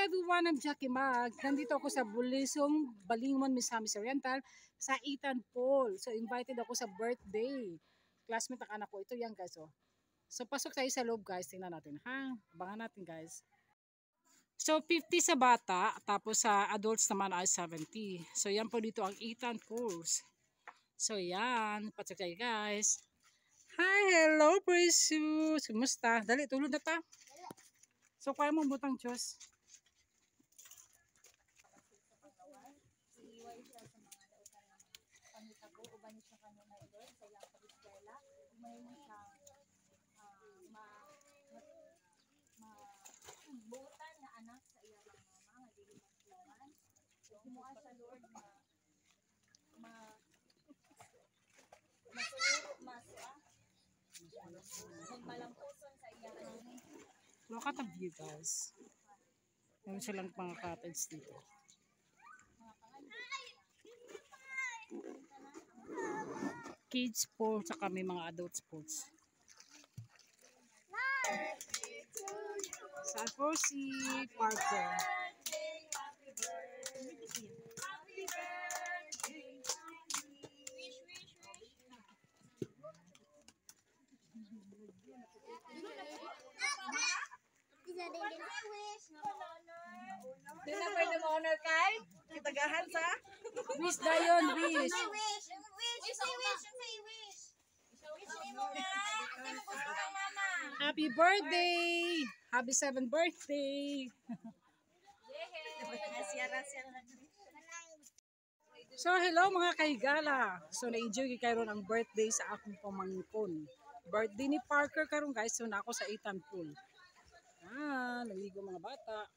everyone, I'm Jackie Mag. Nandito ako sa Bulisong, Balingmon, Misamis Oriental sa Ethan Paul. So invited ako sa birthday. Classmate ng anak ko. Ito yan guys. Oh. So pasok tayo sa loob guys. Tingnan natin ha. Abangan natin guys. So 50 sa bata. Tapos sa adults naman ay 70. So yan po dito ang Ethan Pools. So yan. Pasok tayo guys. Hi, hello precious. Kumusta? Dali, tulog na ta. So, kaya mong butang Diyos. Iiway siya sa mga dautan ng pangitago, uban siya kanina idol, sa ilang pag-eskwela. Umayon siyang buutan na anak sa iyang mama, nga dili magtuman. So, kumuha sa Lord magmalampuson sa iyang Look at the view guys. Meron silang mga cottage dito. Kids pool, saka may mga adult pools. Saan po si Parker? Di na pwede mo honor kay? Kitagahan sa? Wish dayon, wish. Wish mo na. Mama. Happy birthday! Happy 7th birthday! So hello mga kaigala. So na-enjoy kayo ang birthday sa akong pamangkon. Birthday ni Parker karon guys. So na ako sa Ethan Pool. Naligo mga bata.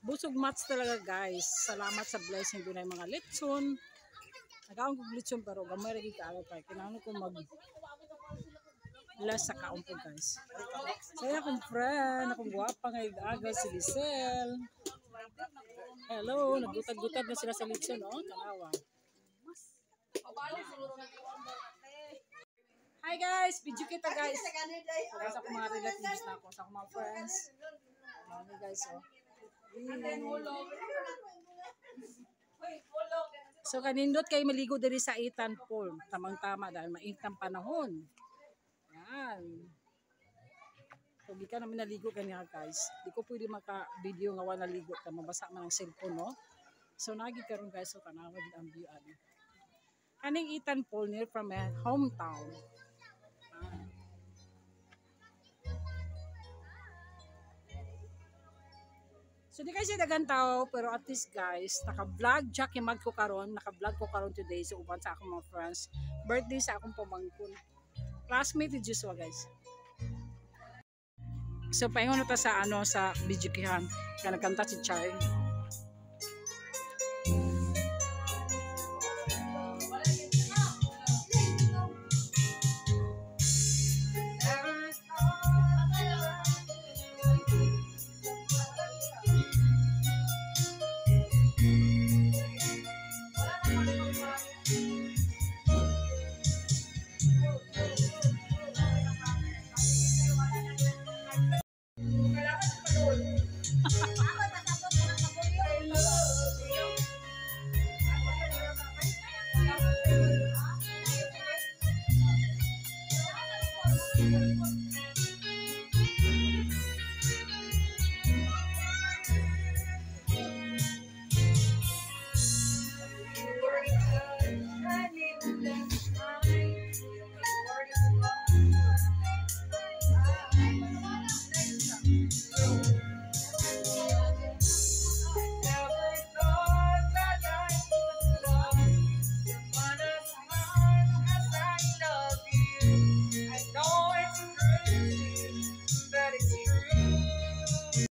Busog mats talaga guys. Salamat sa blessing doon ay mga litson. Nagaon kong litson pero gamay rin kaalo tayo. Kinahanglan ko bless sa kaumpo guys. Saya akong friend, akong guwapa ngayong aga si Lisel. Hello, nagutad-gutad na sila sa litson, oh, tanawa. Hi guys, video kita guys. Sa akong mga relatives na ako, sa akong mga friends. Ano guys, oh. So kanindot kay maligo diri sa Ethan Pool. Tamang-tama dahil mainit ang panahon. Yan. So di ka namin naligo kanya guys. Di ko pwede maka-video nga wala naligo ka. Mabasa man ang cellphone, no? So nagi karon guys, so tanawa din ang view ani. Kaning Ethan Pool near from my hometown. So di kasi dagan tao, pero at least guys, naka-vlog Jackie Mag ko karon, naka-vlog ko karon today sa uban sa akong mga friends. Birthday sa akong pamangkon. Classmate ni Joshua guys. So paingon na ta sa sa video kihan, kaya nagkanta si Chai.